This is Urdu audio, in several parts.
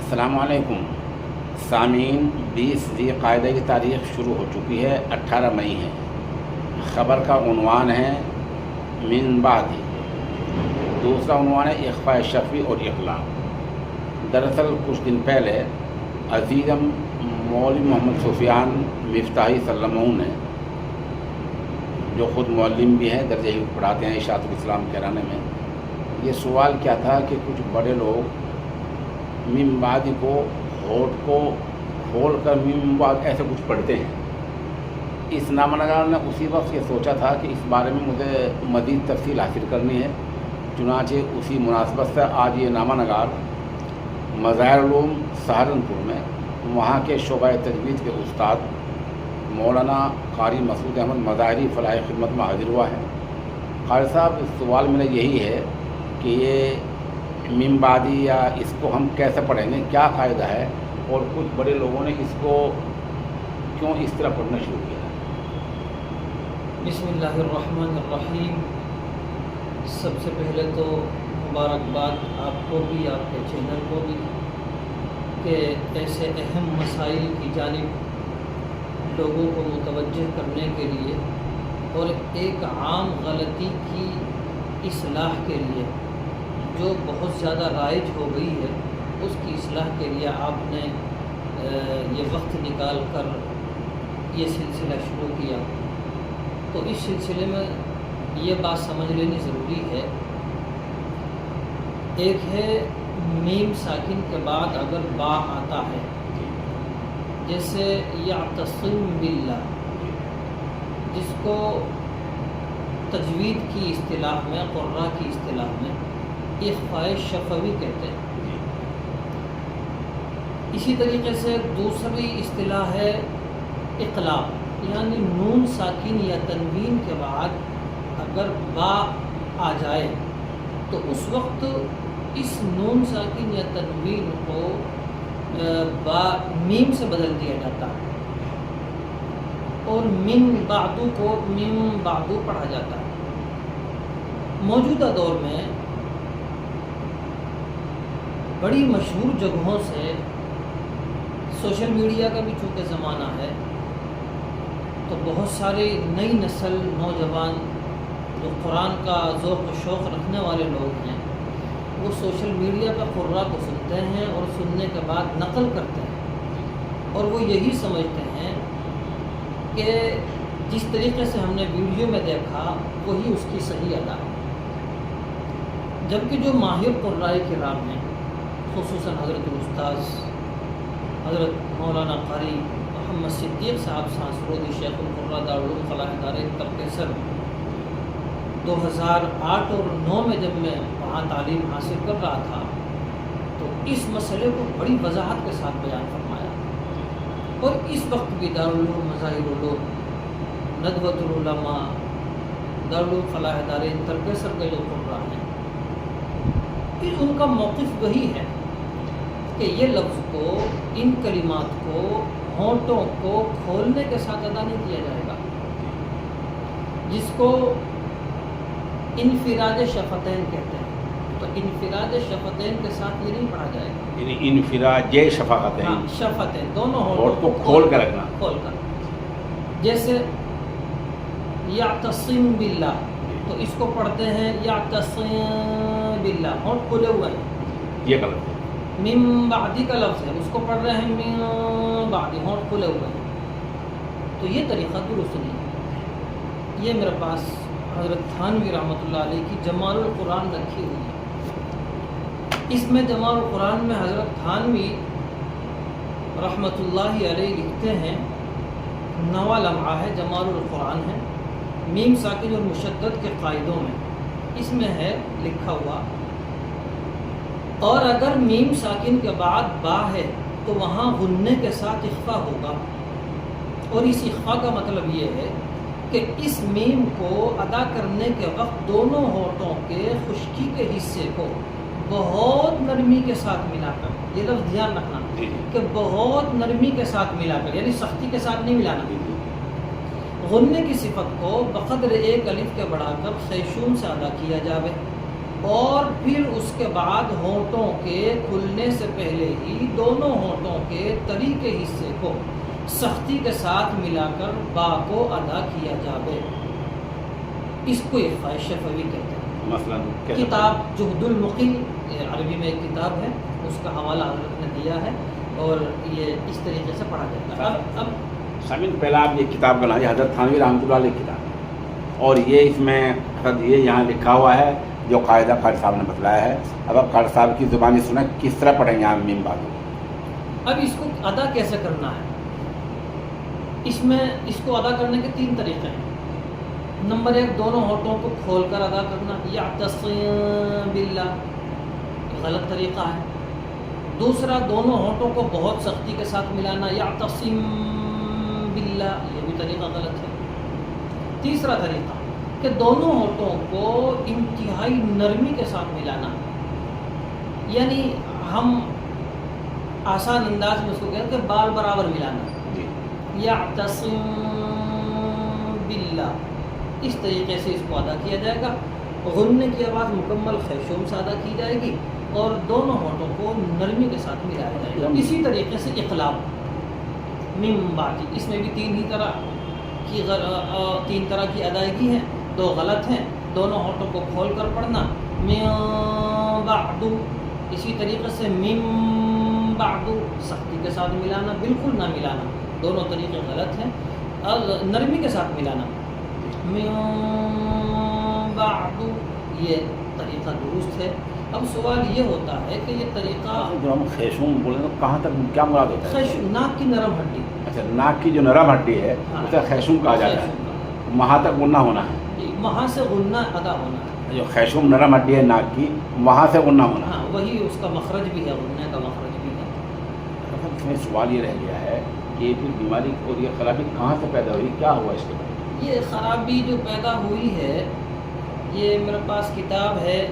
السلام علیکم سامعین، 20 ذی قعدہ کی تاریخ شروع ہو چکی ہے، 18 مئی ہے۔ خبر کا عنوان ہے من بعد، دوسرا عنوان ہے اخفاء شفوی اور اخلاق۔ دراصل کچھ دن پہلے عزیزم مولوی محمد سفیان مفتاحی صلی اللہ علیہ وسلم نے، جو خود معلم بھی ہیں، درجہ ہی پڑھاتے ہیں اشاعت الاسلام کرانے میں، یہ سوال کیا تھا کہ کچھ بڑے لوگ من بعد کو ہونٹ کو کھول کر من بعد ایسے کچھ پڑھتے ہیں۔ اس نامہ نگار نے اسی وقت یہ سوچا تھا کہ اس بارے میں مجھے مزید تفصیل حاصل کرنی ہے، چنانچہ اسی مناسبت سے آج یہ نامہ نگار مظاہر علوم سہارنپور میں وہاں کے شعبہ تجوید کے استاد مولانا قاری مسعود احمد مظاہری فلاح خدمت میں حاضر ہوا ہے۔ قاری صاحب، اس سوال میرا یہی ہے کہ یہ من بعدی یا اس کو ہم کیسے پڑھیں گے، کیا قاعدہ ہے، اور کچھ بڑے لوگوں نے اس کو کیوں اس طرح پڑھنا شروع کیا؟ بسم اللہ الرحمن الرحیم۔ سب سے پہلے تو مبارکباد آپ کو بھی، آپ کے چینل کو بھی، کہ ایسے اہم مسائل کی جانب لوگوں کو متوجہ کرنے کے لیے اور ایک عام غلطی کی اصلاح کے لیے جو بہت زیادہ رائج ہو گئی ہے، اس کی اصلاح کے لیے آپ نے یہ وقت نکال کر یہ سلسلہ شروع کیا۔ تو اس سلسلے میں یہ بات سمجھ لینی ضروری ہے، ایک ہے میم ساکن کے بعد اگر با آتا ہے، جیسے یعتصم باللہ، جس کو تجوید کی اصطلاح میں، قراء کی اصطلاح میں اخفاء شفوی کہتے ہیں۔ اسی طریقے سے دوسری اصطلاح ہے اقلاب، یعنی نون ساکن یا تنوین کے بعد اگر با آ جائے تو اس وقت اس نون ساکن یا تنوین کو با میم سے بدل دیا جاتا ہے اور من بعدو کو من بعدو پڑھا جاتا ہے۔ موجودہ دور میں بڑی مشہور جگہوں سے، سوشل میڈیا کا بھی چونکہ زمانہ ہے، تو بہت سارے نئی نسل نوجوان جو قرآن کا ذوق و شوق رکھنے والے لوگ ہیں، وہ سوشل میڈیا پہ قراء کو سنتے ہیں اور سننے کے بعد نقل کرتے ہیں، اور وہ یہی سمجھتے ہیں کہ جس طریقے سے ہم نے ویڈیو میں دیکھا وہی اس کی صحیح ادا ہے، جبکہ جو ماہر قراء کرام ہیں، خصوصاً حضرت الاستاذ حضرت مولانا قاری محمد صدیق صاحب سانسرودی شیخ القراء دارالعلوم فلاح دارین تبکیسر، 2008 اور 2009 میں جب میں وہاں تعلیم حاصل کر رہا تھا، تو اس مسئلے کو بڑی وضاحت کے ساتھ بیان فرمایا، اور اس وقت بھی دارالعلوم مظاہر علوم، ندوۃ العلماء، دارالعلوم فلاح دارین تبکیسر کے جو قراء ہیں، پھر ان کا موقف وہی ہے کہ یہ لفظ کو، ان کلمات کو ہونٹوں کو کھولنے کے ساتھ ادا نہیں کیا جائے گا، جس کو انفراد شفتین کہتے ہیں۔ تو انفراد شفتین کے ساتھ یہ نہیں پڑھا جائے گا، یعنی انفراج شفقتین، ہاں، شفتین دونوں ہونٹ کو کھول کر رکھنا، کھول کر، جیسے یعتصم باللہ، تو اس کو پڑھتے ہیں یعتصم باللہ، ہونٹ کھلے ہوئے ہیں، یہ غلط ہے۔ من بعدی کا لفظ ہے، اس کو پڑھ رہے ہیں من بعدی، ہونٹ کھلے ہوئے ہیں، تو یہ طریقہ درست نہیں ہے۔ یہ میرے پاس حضرت تھانوی رحمۃ اللہ علیہ کی جمال القرآن رکھی ہوئی ہے، اس میں جمال القرآن میں حضرت تھانوی رحمۃ اللہ علیہ لکھتے ہیں، نوا لمحہ ہے، جمال القرآن ہے، میم ساکن اور مشدد کے قاعدوں میں، اس میں ہے لکھا ہوا، اور اگر میم ساکن کے بعد با ہے تو وہاں غنّے کے ساتھ اخفا ہوگا، اور اس اخفا کا مطلب یہ ہے کہ اس میم کو ادا کرنے کے وقت دونوں ہونٹوں کے خشکی کے حصے کو بہت نرمی کے ساتھ ملا کر، یہ لفظ دھیان رکھنا کہ بہت نرمی کے ساتھ ملا کر، یعنی سختی کے ساتھ نہیں ملانا، غنّے کی صفت کو بقدر ایک الف کے بڑھا کر خیشوم سے ادا کیا جاوے، اور پھر اس کے بعد ہونٹوں کے کھلنے سے پہلے ہی دونوں ہونٹوں کے تری کے حصے کو سختی کے ساتھ ملا کر با کو ادا کیا جاوے، اس کو اخفاء شفوی کہتے ہیں۔ مثلا کتاب جہد المقل، عربی میں ایک کتاب ہے، اس کا حوالہ حضرت نے دیا ہے اور یہ اس طریقے سے پڑھا جاتا ہے۔ اب سامعین پہلا آپ یہ کتاب کا نام ہے حضرت تھانوی رحمۃ اللہ علیہ کی کتاب ہے، اور یہ اس میں حضرت یہ یہاں لکھا ہوا ہے جو قاعدہ قاری صاحب نے بتلایا ہے۔ اب آپ قاری صاحب کی زبانی سنیں کس طرح پڑھیں گے آپ میم بعد۔ اب اس کو ادا کیسے کرنا ہے؟ اس میں اس کو ادا کرنے کے 3 طریقے ہیں۔ نمبر 1، دونوں ہونٹوں کو کھول کر ادا کرنا، یعتصم باللہ، غلط طریقہ ہے۔ دوسرا، دونوں ہونٹوں کو بہت سختی کے ساتھ ملانا، یعتصم باللہ، یہ بھی طریقہ غلط ہے۔ تیسرا طریقہ کہ دونوں ہونٹوں کو انتہائی نرمی کے ساتھ ملانا، یعنی ہم آسان انداز میں اس کو کہتے ہیں بال برابر ملانا، یعتصم باللہ، اس طریقے سے اس کو ادا کیا جائے گا۔ غننے کی آواز مکمل خیشوم سے ادا کی جائے گی اور دونوں ہونٹوں کو نرمی کے ساتھ ملایا جائے گا۔ اسی طریقے سے اقلاب میم بعد، اس میں بھی 3 طرح کی ادائیگی ہے، 2 غلط ہیں۔ دونوں ہونٹوں کو کھول کر پڑھنا، من بعد، اسی طریقے سے مم بعد، سختی کے ساتھ ملانا، بالکل نہ ملانا، دونوں طریقے غلط ہیں۔ اور نرمی کے ساتھ ملانا، من بعد، یہ طریقہ درست ہے۔ اب سوال یہ ہوتا ہے کہ یہ طریقہ جو ہم خیشوم بولیں تو کہاں تک کیا مراد ہوتا ہے؟ خیشوم، ناک کی نرم ہڈی، اچھا، ناک کی جو نرم ہڈی ہے اسے خیشوم کہا جاتا ہے، وہاں تک غنہ ہونا ہے، وہاں سے غنہ ادا ہونا ہے۔ جو خیشوم نرم ہڈی ہے ناک کی، وہاں سے غنہ ہونا ہے۔ ہاں، وہی اس کا مخرج بھی ہے، غنہ کا مخرج بھی ہے۔ اس میں سوال یہ رہ گیا ہے کہ یہ پھر بیماری اور یہ خرابی کہاں سے پیدا ہوئی، کیا ہوا اس کے بعد؟ یہ خرابی جو پیدا ہوئی ہے، یہ میرے پاس کتاب ہے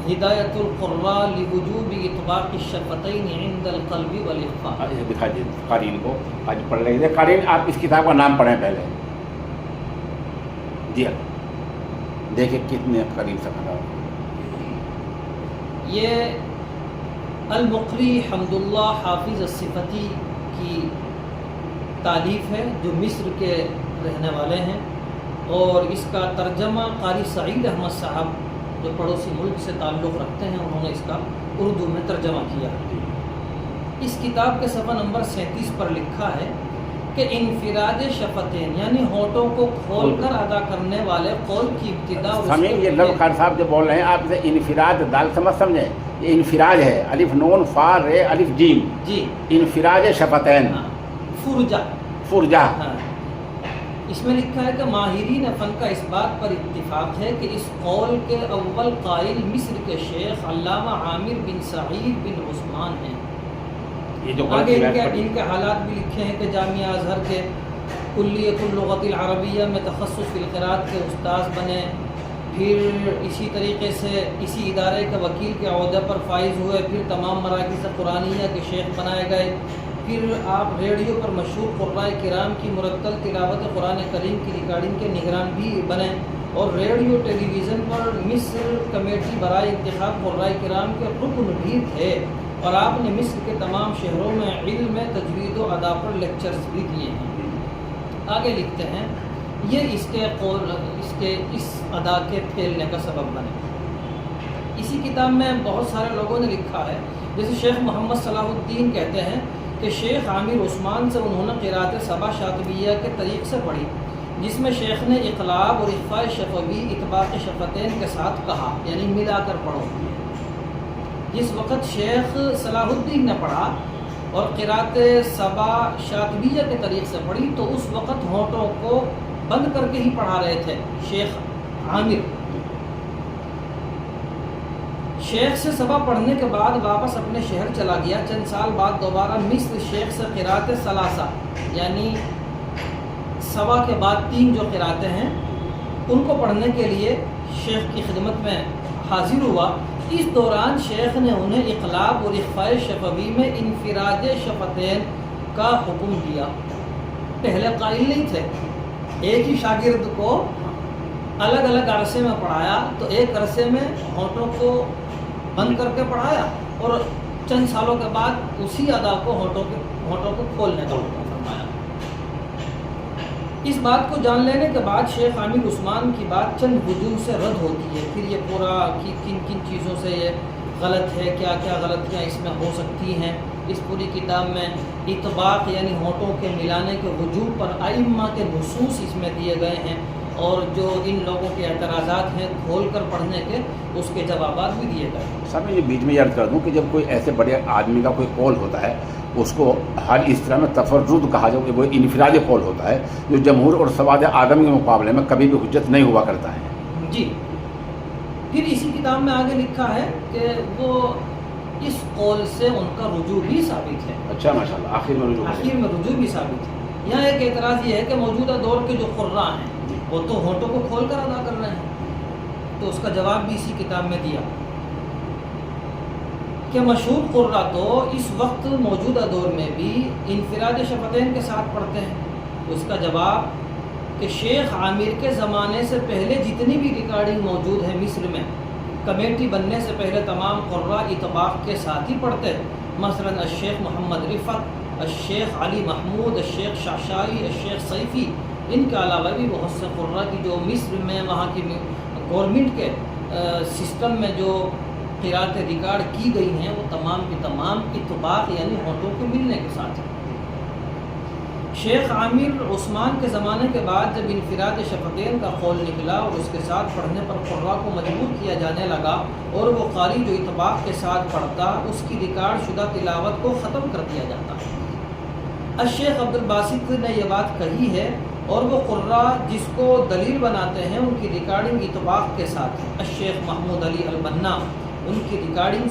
ہدایت القراء لوجوب اطباق الشفتین عند القلب والاخفاء۔ دکھا دیجیے قارئین کو، آج پڑھ رہے تھے قارئین، آپ اس کتاب کا نام پڑھیں پہلے، جی ہاں، دیکھیں کتنے قریب سے کھڑا۔ یہ المقری حمد اللہ حافظ الصفتی کی تالیف ہے، جو مصر کے رہنے والے ہیں، اور اس کا ترجمہ قاری سعید احمد صاحب جو پڑوسی ملک سے تعلق رکھتے ہیں، انہوں نے اس کا اردو میں ترجمہ کیا ہے۔ اس کتاب کے صفحہ نمبر 37 پر لکھا ہے کہ انفراد شفتین، یعنی ہونٹوں کو کھول کر ادا کرنے والے قول کی ابتدا اور سمجھیں یہ لفظ خان صاحب جو بول رہے ہیں آپ اسے انفراد دال سمجھ سمجھیں، یہ انفراج ہے، الف نون فا رے الف جیم، جی، انفراج شفتین، فرجہ، فرجہ۔ ہاں، اس میں لکھا ہے کہ ماہرین فن کا اس بات پر اتفاق ہے کہ اس قول کے اول قائل مصر کے شیخ علامہ عامر بن سعید بن عثمان ہیں۔ یہ جو آگے ان کے حالات بھی لکھے ہیں کہ جامعہ ازہر کے کلیۃ اللغۃ العربیہ میں تخصص فی القراءت کے استاذ بنے، پھر اسی طریقے سے اسی ادارے کے وکیل کے عہدے پر فائز ہوئے، پھر تمام مراکز قرآنیہ کے شیخ بنائے گئے، پھر آپ ریڈیو پر مشہور قرائے کرام کی مرتل تلاوت قرآن کریم کی ریکارڈنگ کے نگران بھی بنے، اور ریڈیو ٹیلی ویژن پر مصر کمیٹی برائے انتخاب قرائے کرام کے رکن بھی تھے، اور آپ نے مصر کے تمام شہروں میں علم تجوید و ادا پر لیکچرز بھی دیے ہیں۔ آگے لکھتے ہیں یہ اس کے اس ادا کے پھیلنے کا سبب بنے۔ اسی کتاب میں بہت سارے لوگوں نے لکھا ہے، جیسے شیخ محمد صلاح الدین کہتے ہیں کہ شیخ عامر عثمان سے انہوں نے قراءت سبع شاطبیہ کے طریق سے پڑھی، جس میں شیخ نے اقلاب اور اخفاء شفوی اطباق شفتین کے ساتھ کہا، یعنی ملا کر پڑھو۔ جس وقت شیخ صلاح الدین نے پڑھا اور قراءت سبع شاطبیہ کے طریق سے پڑھی تو اس وقت ہونٹوں کو بند کر کے ہی پڑھا رہے تھے شیخ عامر۔ شیخ سے سبع پڑھنے کے بعد واپس اپنے شہر چلا گیا۔ چند سال بعد دوبارہ مصر شیخ سے قراءت ثلاثہ، یعنی سبع کے بعد 3 جو قراءتیں ہیں ان کو پڑھنے کے لیے شیخ کی خدمت میں حاضر ہوا۔ اس دوران شیخ نے انہیں اقلاب اور اخفاء شفوی میں انفراج شفتین کا حکم دیا۔ پہلے قائل نہیں تھے، ایک ہی شاگرد کو الگ الگ عرصے میں پڑھایا تو ایک عرصے میں ہونٹوں کو بند کر کے پڑھایا اور چند سالوں کے بعد اسی ادا کو ہونٹوں کو کھولنے کا حکم فرمایا۔ اس بات کو جان لینے کے بعد شیخ عامر عثمان کی بات چند وجوہ سے رد ہوتی ہے، پھر یہ پورا کن کن چیزوں سے یہ غلط ہے، کیا کیا غلطیاں اس میں ہو سکتی ہیں۔ اس پوری کتاب میں اطباق یعنی ہونٹوں کے ملانے کے وجوب پر ائمہ کے نصوص اس میں دیے گئے ہیں، اور جو ان لوگوں کے اعتراضات ہیں کھول کر پڑھنے کے، اس کے جوابات بھی دیے گئے ہیں۔ سر میں یہ بیچ میں یاد کر دوں کہ جب کوئی ایسے بڑے آدمی کا کوئی قول ہوتا ہے اس کو ہر اصطلاح میں تفرد کہا جائے، وہ انفرادی قول ہوتا ہے جو جمہور اور سواد آدم کے مقابلے میں کبھی بھی حجت نہیں ہوا کرتا ہے۔ جی، پھر اسی کتاب میں آگے لکھا ہے کہ وہ اس قول سے ان کا رجوع بھی ثابت ہے۔ اچھا ماشاءاللہ، آخر میں رجوع بھی ثابت ہے۔ یہاں ایک اعتراض یہ ہے کہ موجودہ دور کے جو قراء ہیں وہ تو ہونٹوں کو کھول کر ادا کر رہے ہیں، تو اس کا جواب بھی اسی کتاب میں دیا کہ مشہور قراء تو اس وقت موجودہ دور میں بھی انفراد شفتین کے ساتھ پڑھتے ہیں۔ اس کا جواب کہ شیخ عامر کے زمانے سے پہلے جتنی بھی ریکارڈنگ موجود ہے مصر میں، کمیٹی بننے سے پہلے تمام قراء اطباق کے ساتھ ہی پڑھتے ہیں۔ مثلا الشیخ محمد رفعت، الشیخ علی محمود، الشیخ شاشائی، الشیخ سیفی، ان کے علاوہ بھی بہت سے قراء کی جو مصر میں وہاں کی گورنمنٹ کے سسٹم میں جو قرأتیں ریکارڈ کی گئی ہیں وہ تمام کی تمام اطباق یعنی ہونٹوں کے ملنے کے ساتھ ہیں۔ شیخ عامر عثمان کے زمانے کے بعد جب انفراد شفتین کا قول نکلا اور اس کے ساتھ پڑھنے پر قراء کو مجبور کیا جانے لگا، اور وہ قاری جو اطباق کے ساتھ پڑھتا اس کی ریکارڈ شدہ تلاوت کو ختم کر دیا جاتا۔ الشیخ عبد الباسط نے یہ بات کہی ہے، اور وہ قراء جس کو دلیل بناتے ہیں ان کی ریکارڈنگ اطباق کے ساتھ ہے۔ الشیخ محمود علی البنا، ان کی ریکارڈنگ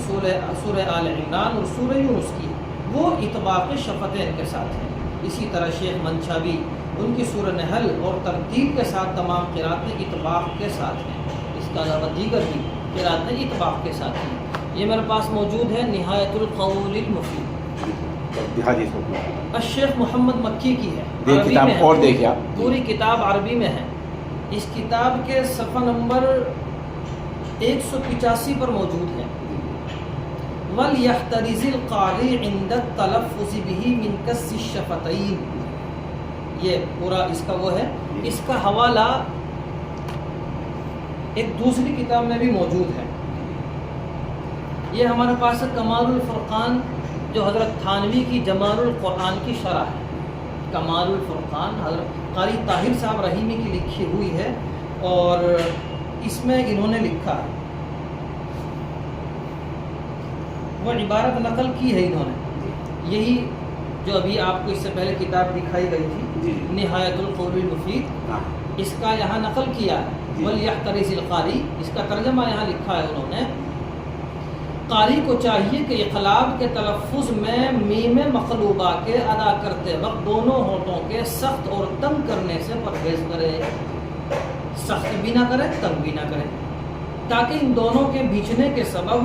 سورہ آل عمران اور سورہ یونس کی، وہ اطباق شفتین کے ساتھ ہیں۔ اسی طرح شیخ منشابی، ان کی سورہ نحل اور ترتیب کے ساتھ تمام قرأتیں اطباق کے ساتھ ہیں۔ اس کا علاوہ دیگر بھی قرأتیں اطباق کے ساتھ ہیں۔ یہ میرے پاس موجود ہے نہایت القول المفید، الشیخ محمد مکی کی ہے، عربی میں اور دیکھیے پوری کتاب عربی میں ہے۔ اس کتاب کے صفحہ نمبر 185 پر موجود ہے۔ وَلْيَحْتَرِزِ الْقَارِئُ عِنْدَ التَّلَفُّظِ بِهِ مِنْ كَسِّ الشَّفَتَيْنِ، یہ پورا اس کا وہ ہے۔ اس کا حوالہ ایک دوسری کتاب میں بھی موجود ہے۔ یہ ہمارے پاس ہے کمال الفرقان، جو حضرت تھانوی کی جمال القرآن کی شرح ہے۔ کمال الفرقان حضرت قاری طاہر صاحب رحیمی کی لکھی ہوئی ہے، اور اس میں انہوں نے لکھا ہے، وہ عبارت نقل کی ہے انہوں نے، یہی جو ابھی آپ کو اس سے پہلے کتاب دکھائی گئی تھی نہایت القول المفید، اس کا یہاں نقل کیا ہے۔ وَلْيَحْتَرِزِ الْقَارِئُ، اس کا ترجمہ یہاں لکھا ہے انہوں نے، قاری کو چاہیے کہ اقلاب کے تلفظ میں میم مقلوبہ کے ادا کرتے وقت دونوں ہونٹوں کے سخت اور تنگ کرنے سے پرہیز کرے، سخت بھی نہ کرے تنگ بھی نہ کرے، تاکہ ان دونوں کے بیچنے کے سبب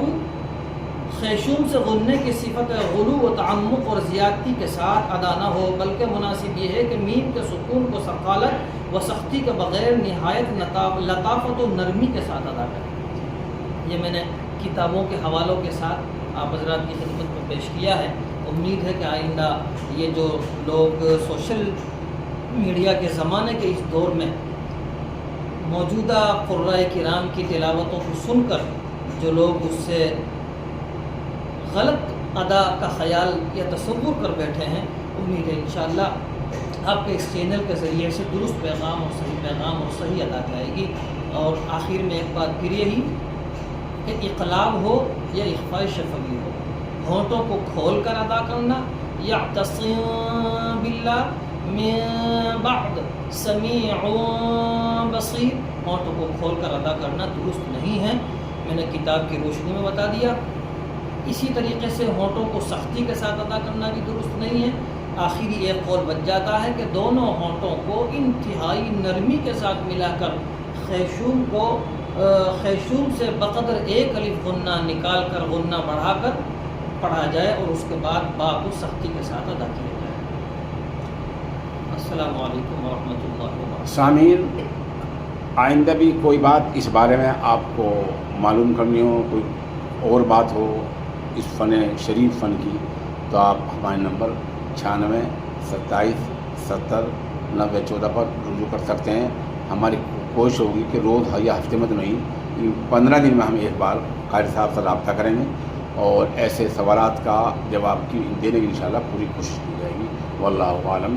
خیشوم سے غننے کی صفت غلو و تعمق اور زیادتی کے ساتھ ادا نہ ہو، بلکہ مناسب یہ ہے کہ میم کے سکون کو ثقالت و سختی کے بغیر نہایت لطافت و نرمی کے ساتھ ادا کرے۔ یہ میں نے کتابوں کے حوالوں کے ساتھ آپ حضرات کی خدمت میں پیش کیا ہے۔ امید ہے کہ آئندہ یہ جو لوگ سوشل میڈیا کے زمانے کے اس دور میں موجودہ قراء کرام کی تلاوتوں کو سن کر جو لوگ اس سے غلط ادا کا خیال یا تصور کر بیٹھے ہیں، امید ہے انشاءاللہ آپ کے اس چینل کے ذریعے سے درست پیغام اور صحیح ادا جائے گی۔ اور آخر میں ایک بات پھر یہی کہ اقلاب ہو یا اخفاء شفوی ہو، ہونٹوں کو کھول کر ادا کرنا، یعتصم باللہ من بعد سمیع بصیر، ہونٹوں کو کھول کر ادا کرنا درست نہیں ہے، میں نے کتاب کی روشنی میں بتا دیا۔ اسی طریقے سے ہونٹوں کو سختی کے ساتھ ادا کرنا بھی درست نہیں ہے۔ آخری ایک قول بچ جاتا ہے کہ دونوں ہونٹوں کو انتہائی نرمی کے ساتھ ملا کر خیشوم سے بقدر ایک الف غنہ نکال کر غنہ بڑھا کر پڑھا جائے، اور اس کے بعد با کو سختی کے ساتھ ادا کیا جائے۔ السلام علیکم ورحمۃ اللہ وبرکاتہ۔ سامعین، آئندہ بھی کوئی بات اس بارے میں آپ کو معلوم کرنی ہو، کوئی اور بات ہو اس فن شریف فن کی، تو آپ ہمارے نمبر 96 27 70 90 14 پر رجوع کر سکتے ہیں۔ ہماری کوشش ہوگی کہ روز یا ہفتے میں تو نہیں، 15 دن میں ہم ایک بار قاری صاحب سے رابطہ کریں گے اور ایسے سوالات کا جواب دینے کی انشاءاللہ پوری کوشش کی جائے گی۔ واللہ عالم۔